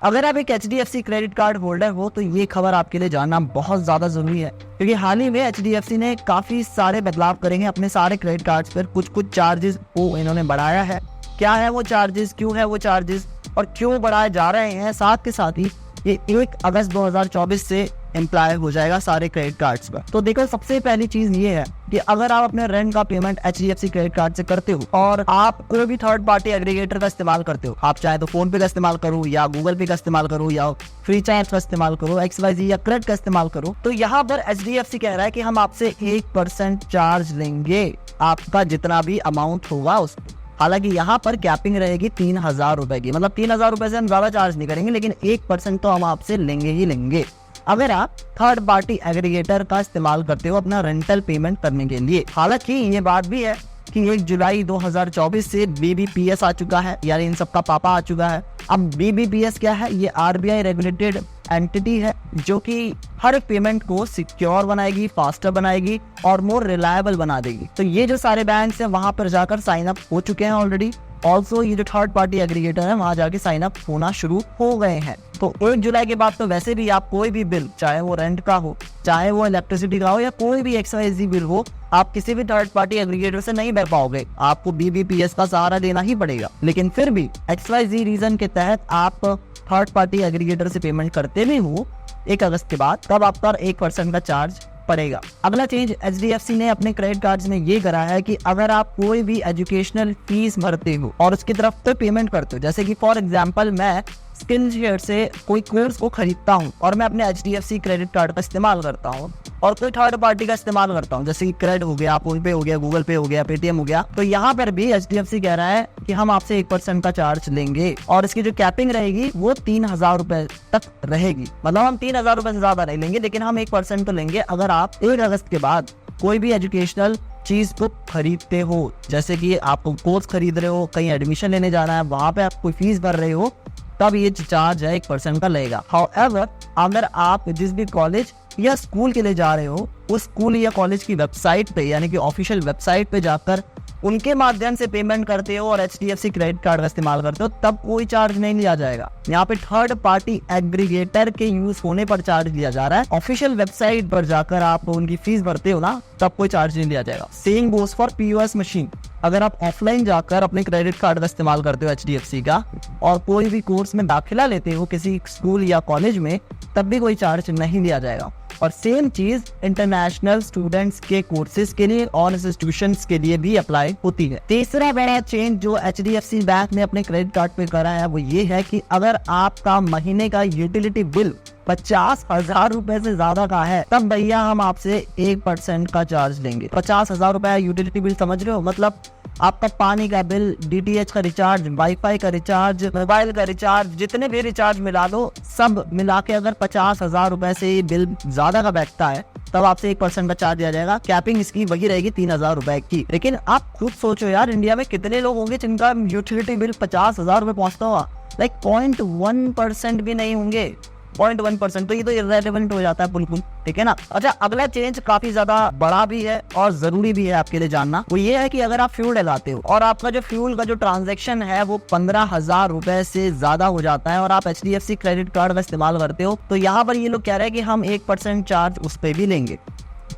अगर आप एक HDFC क्रेडिट कार्ड होल्डर हो तो ये खबर आपके लिए जानना बहुत ज़्यादा ज़रूरी है, क्योंकि हाल ही में HDFC ने काफ़ी सारे बदलाव करेंगे अपने सारे क्रेडिट कार्ड्स पर। कुछ चार्जेस को इन्होंने बढ़ाया है। क्या है वो चार्जेस, क्यों है वो चार्जेस और क्यों बढ़ाए जा रहे हैं, साथ के साथ ही ये 1 अगस्त 2024 से एम्प्लॉय हो जाएगा सारे क्रेडिट कार्ड्स पर। तो देखो, सबसे पहली चीज ये है कि अगर आप अपने रेंट का पेमेंट HDFC क्रेडिट कार्ड से करते हो और आप कोई भी थर्ड पार्टी एग्रीगेटर का इस्तेमाल करते हो, आप चाहे तो फोन पे का इस्तेमाल करो या गूगल पे का इस्तेमाल करो या फ्री चार्ज का इस्तेमाल करो, XYZ या क्रेडिट का इस्तेमाल करो, तो यहाँ पर HDFC कह रहा है कि हम आपसे 1% चार्ज लेंगे आपका जितना भी अमाउंट होगा उस। हालांकि यहाँ पर कैपिंग रहेगी 3,000 रुपए की, मतलब 3,000 रुपए से हम ज्यादा चार्ज नहीं करेंगे, लेकिन 1% तो हम आपसे लेंगे ही लेंगे अगर आप थर्ड पार्टी एग्रीगेटर का इस्तेमाल करते हो अपना रेंटल पेमेंट करने के लिए। हालांकि ये बात भी है कि 1 जुलाई 2024 से BBPS आ चुका है, यानी इन सबका पापा आ चुका है। अब BBPS क्या है? ये RBI रेगुलेटेड एंटिटी है जो कि हर एक पेमेंट को सिक्योर बनाएगी, फास्टर बनाएगी और मोर रिलायबल बना देगी। तो ये जो सारे बैंक्स हैं वहां पर जाकर साइन अप हो चुके हैं ऑलरेडी। ऑल्सो ये जो थर्ड पार्टी एग्रीगेटर है वहां जाके साइन अप होना शुरू हो गए हैं। तो 1 जुलाई के बाद तो वैसे भी आप कोई भी बिल, चाहे वो रेंट का हो, चाहे वो इलेक्ट्रिसिटी का हो या कोई भी XYZ बिल हो, आप किसी भी थर्ड पार्टी एग्रीगेटर से नहीं भर पाओगे, आपको BBPS का सहारा लेना ही पड़ेगा। लेकिन फिर भी XYZ रीजन के तहत आप थर्ड पार्टी एग्रीगेटर से पेमेंट करते भी हो 1 अगस्त के बाद, तब आप पर 1% का चार्ज पड़ेगा। अगला चेंज HDFC ने अपने क्रेडिट कार्ड्स में ये करा है कि अगर आप कोई भी एजुकेशनल फीस भरते हो और उसकी तरफ पे पेमेंट करते हो, जैसे कि फॉर एग्जांपल मैं स्किलशेयर से कोई कोर्स को खरीदता हूँ और मैं अपने HDFC क्रेडिट कार्ड का इस्तेमाल करता हूँ और कोई थर्ड पार्टी का इस्तेमाल करता हूँ, जैसे कि क्रेडिट हो गया, फोन पे हो गया, गूगल पे हो गया, पेटीएम हो गया, तो यहाँ पर भी HDFC कह रहा है कि हम आपसे 1% का चार्ज लेंगे और इसकी जो कैपिंग रहेगी वो 3,000 रुपए तक रहेगी। मतलब हम 3,000 रुपए से ज्यादा नहीं लेंगे, लेकिन हम 1% तो लेंगे अगर आप 1 अगस्त के बाद कोई भी एजुकेशनल चीज को खरीदते हो, जैसे कि आप कोर्स खरीद रहे हो, कहीं एडमिशन लेने जाना है, वहां पे आप कोई फीस भर रहे हो, तब ये चार्ज है 1% का लगेगा। हाउएवर अगर आप जिस भी कॉलेज या स्कूल के लिए जा रहे हो, उस स्कूल या कॉलेज की वेबसाइट पे, यानी कि ऑफिशियल वेबसाइट पे जाकर उनके माध्यम से पेमेंट करते हो और HDFC क्रेडिट कार्ड का इस्तेमाल करते हो, तब कोई चार्ज नहीं लिया जाएगा। यहाँ पे थर्ड पार्टी एग्रीगेटर के यूज होने पर चार्ज लिया जा रहा है। ऑफिशियल वेबसाइट पर जाकर आप उनकी फीस भरते हो ना, तब कोई चार्ज नहीं लिया जाएगा। Same goes for POS machine. अगर आप ऑफलाइन जाकर अपने क्रेडिट कार्ड का इस्तेमाल करते हो HDFC का और कोई भी कोर्स में दाखिला लेते हो किसी स्कूल या कॉलेज में, तब भी कोई चार्ज नहीं लिया जाएगा। और सेम चीज इंटरनेशनल स्टूडेंट्स के कोर्सेज के लिए और इंस्टीट्यूशंस के लिए भी अप्लाई होती है। तीसरा बड़ा चेंज जो HDFC बैंक ने अपने क्रेडिट कार्ड पे करा है वो ये है कि अगर आपका महीने का यूटिलिटी बिल 50,000 रुपए से ज्यादा का है, तब भैया हम आपसे 1% का चार्ज लेंगे। 50,000 रुपए यूटिलिटी बिल समझ रहे हो? मतलब आपका पानी का बिल, DTH का रिचार्ज, वाईफाई का रिचार्ज, मोबाइल का रिचार्ज, जितने भी रिचार्ज मिला दो, सब मिला के अगर 50,000 रुपए से ये बिल ज्यादा का बैठता है, तब आपसे 1% का चार्ज दिया जाएगा। कैपिंग इसकी वही रहेगी 3,000 रुपए की। लेकिन आप खुद सोचो यार, इंडिया में कितने लोग होंगे जिनका यूटिलिटी बिल 50,000 रुपए पहुंचता होगा? लाइक 0.1% भी नहीं होंगे। 0.1%, तो ये तो इररेलेवेंट हो जाता है बिल्कुल, ठीक है ना। अच्छा, अगला चेंज काफी ज्यादा बड़ा भी है और जरूरी भी है आपके लिए जानना, वो ये है कि अगर आप फ्यूल डलाते हो और आपका जो फ्यूल का जो ट्रांजैक्शन है वो 15,000 रुपए से ज्यादा हो जाता है और आप HDFC क्रेडिट कार्ड का इस्तेमाल करते हो, तो यहाँ पर ये लोग कह रहे हैं कि हम 1% चार्ज उस पर भी लेंगे।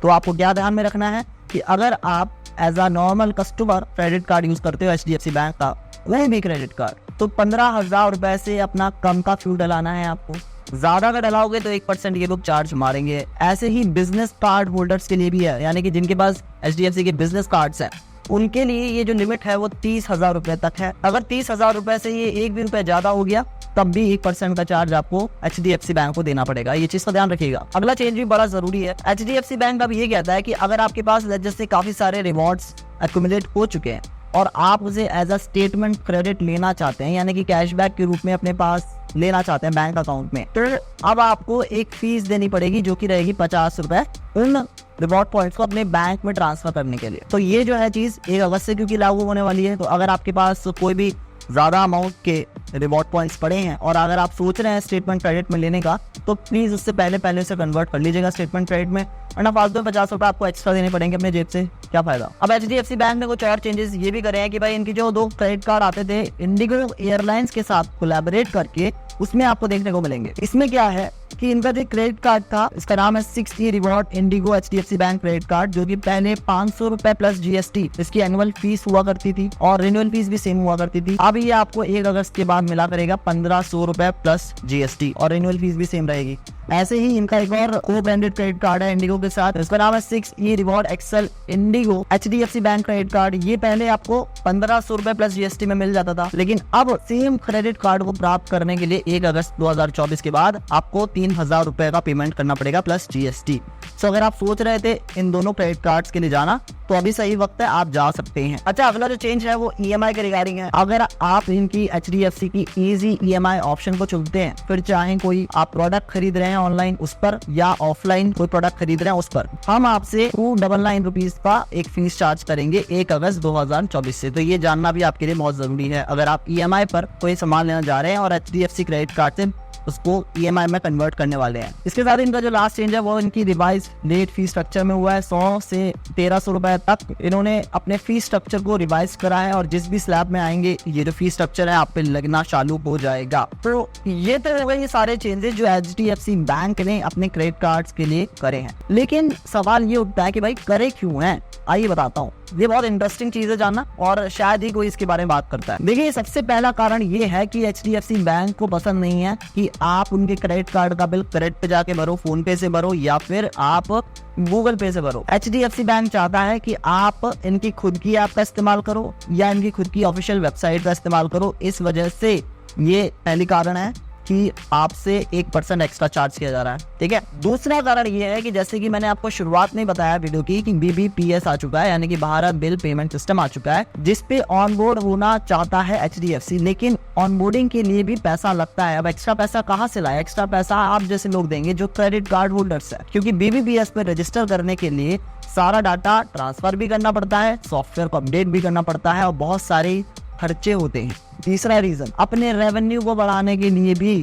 तो आपको क्या ध्यान में रखना है कि अगर आप as a normal customer credit card use करते हो HDFC बैंक का, वह भी क्रेडिट कार्ड, तो 15,000 रुपए से अपना कम का फ्यूल डलाना है आपको। ज्यादा अगर डलाओगे तो 1% ये लोग चार्ज मारेंगे। ऐसे ही बिजनेस कार्ड होल्डर्स के लिए भी है, यानी कि जिनके पास HDFC के बिजनेस कार्ड्स हैं, उनके लिए ये जो लिमिट है वो 30,000 रुपए तक है। अगर 30,000 रुपए से ये 1 भी रुपए ज्यादा हो गया, तब भी 1% का चार्ज आपको HDFC बैंक को देना पड़ेगा। ये चीज का ध्यान रखिएगा। अगला चेंज भी बड़ा जरूरी है। HDFC बैंक अब ये कहता है कि अगर आपके पास जैसे काफी सारे रिवॉर्ड्स एक्यूमुलेट हो चुके हैं और आप उसे एज अ स्टेटमेंट क्रेडिट लेना चाहते हैं, यानी कि कैशबैक के रूप में अपने पास लेना चाहते हैं बैंक अकाउंट में, तो अब आपको एक फीस देनी पड़ेगी जो कि रहेगी 50 रुपए उन रिवॉर्ड पॉइंट्स को अपने बैंक में ट्रांसफर करने के लिए। तो ये जो है चीज 1 अगस्त से क्योंकि लागू होने वाली है, तो अगर आपके पास कोई भी ज्यादा अमाउंट के रिवॉर्ड पॉइंट्स पड़े हैं और अगर आप सोच रहे हैं स्टेटमेंट क्रेडिट में लेने का, तो प्लीज उससे पहले उसे कन्वर्ट कर लीजिएगा स्टेटमेंट क्रेडिट में। वरना फालतू में 50 रुपए आपको एक्स्ट्रा देने पड़ेंगे अपने जेब से, क्या फायदा। अब HDFC बैंक ने कुछ और चेंजेस ये भी करे हैं कि भाई इनकी जो 2 क्रेडिट कार्ड आते थे इंडिगो एयरलाइंस के साथ कोलैबोरेट करके, उसमें आपको देखने को मिलेंगे। इसमें क्या है कि इनका जो क्रेडिट कार्ड था इसका नाम है 6E reward Indigo HDFC bank credit card, जो कि पहले 500 रुपए प्लस GST इसकी एनुअल फीस हुआ करती थी और रिन्यूअल फीस भी सेम हुआ करती थी। अब ये आपको 1 अगस्त के बाद मिला करेगा 1500 रुपए प्लस GST और रिन्यूअल फीस भी सेम रहेगी। ऐसे ही इनका एक और को ब्रांडेड क्रेडिट कार्ड है इंडिगो के साथ, इसका नाम है 6E reward XL IndiGo HDFC bank credit card. ये पहले आपको 1500 रुपए प्लस GST में मिल जाता था, लेकिन अब सेम क्रेडिट कार्ड को प्राप्त करने के लिए 1 अगस्त 2024 के बाद आपको 3000 रुपए का पेमेंट करना पड़ेगा प्लस GST। तो अगर आप सोच रहे थे इन दोनों क्रेडिट कार्ड्स के लिए जाना, तो अभी सही वक्त है, आप जा सकते हैं। अच्छा, अगला जो चेंज है वो EMI के रिगार्डिंग है। अगर आप इनकी HDFC की इजी EMI ऑप्शन को चुनते हैं, फिर चाहे कोई आप प्रोडक्ट खरीद रहे हैं ऑनलाइन उस पर या ऑफलाइन कोई प्रोडक्ट खरीद रहे हैं उस पर, हम आपसे 299 रुपीज का एक फीस चार्ज करेंगे 1 अगस्त 2024 से। तो ये जानना भी आपके लिए बहुत जरूरी है अगर आप EMI पर कोई सामान लेना जा रहे हैं और HDFC क्रेडिट कार्ड से उसको EMI में कन्वर्ट करने वाले हैं। इसके साथ इनका जो लास्ट चेंज है वो इनकी रिवाइज रेट फी स्ट्रक्चर में हुआ है। 100 से 1300 रुपए तक इन्होंने अपने फी स्ट्रक्चर को रिवाइज करा है और जिस भी स्लैब में आएंगे ये जो फी स्ट्रक्चर है आप पे लगना चालू हो जाएगा। तो ये तो हो गए ये सारे चेंजेस जो HDFC बैंक ने अपने क्रेडिट कार्ड्स के लिए करे हैं। लेकिन सवाल ये उठता है कि भाई करे क्यों हैं, आइए बताता हूँ। ये बहुत इंटरेस्टिंग चीज है जानना और शायद ही कोई इसके बारे में बात करता है। देखिए, सबसे पहला कारण ये है कि HDFC बैंक को पसंद नहीं है कि आप उनके क्रेडिट कार्ड का बिल क्रेडिट पे जाके भरो, फोन पे से भरो या फिर आप गूगल पे से भरो। HDFC बैंक चाहता है कि आप इनकी खुद की ऐप का इस्तेमाल करो या इनकी खुद की ऑफिशियल वेबसाइट का इस्तेमाल करो। इस वजह से ये पहली कारण है कि आपसे 1% एक्स्ट्रा चार्ज किया जा रहा है। ठीक है, दूसरा कारण ये है कि जैसे कि मैंने आपको शुरुआत में बताया वीडियो की कि BBPS आ चुका है, यानी कि भारत बिल पेमेंट सिस्टम आ चुका है, जिस पे ऑनबोर्ड होना चाहता है HDFC, लेकिन ऑनबोर्डिंग के लिए भी पैसा लगता है। अब एक्स्ट्रा पैसा कहाँ से लाए? एक्स्ट्रा पैसा आप जैसे लोग देंगे जो क्रेडिट कार्ड होल्डर्स है, क्योंकि BBPS पे रजिस्टर करने के लिए सारा डाटा ट्रांसफर भी करना पड़ता है, सॉफ्टवेयर को अपडेट भी करना पड़ता है और बहुत सारे खर्चे होते हैं। तीसरा रीजन, अपने रेवेन्यू को बढ़ाने के लिए भी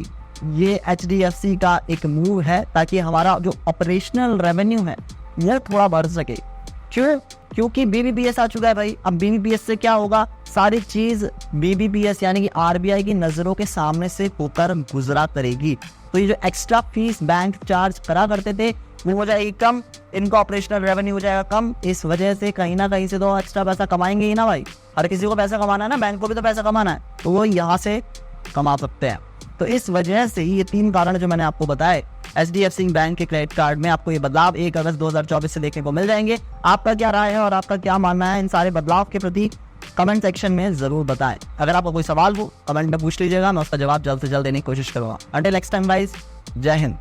ये HDFC का एक मूव है ताकि हमारा जो ऑपरेशनल रेवेन्यू है यह थोड़ा बढ़ सके। क्यों? क्योंकि BBPS आ चुका है भाई। अब BBPS से क्या होगा, सारी चीज BBPS यानी कि RBI की नजरों के सामने से होकर गुजरा करेगी। तो ये जो एक्स्ट्रा फीस बैंक चार्ज करा करते थे वो हो जाएगी कम, इनका ऑपरेशनल रेवेन्यू हो जाएगा कम। इस वजह से कहीं ना कहीं से तो एक्स्ट्रा पैसा कमाएंगे ही ना भाई। हर किसी को पैसा कमाना है ना, बैंक को भी तो पैसा कमाना है, तो वो यहाँ से कमा सकते हैं। तो इस वजह से ये 3 कारण जो मैंने आपको बताए HDFC बैंक के क्रेडिट कार्ड में आपको ये बदलाव 1 अगस्त 2024 से देखने को मिल जाएंगे। आपका क्या राय है और आपका क्या मानना है इन सारे बदलाव के प्रति, कमेंट सेक्शन में जरूर बताएं। अगर आपको कोई सवाल हो कमेंट में पूछ लीजिएगा, मैं उसका जवाब जल्द से जल्द देने की कोशिश करूंगा। अंटिल नेक्स्ट टाइम गाइस, जय हिंद।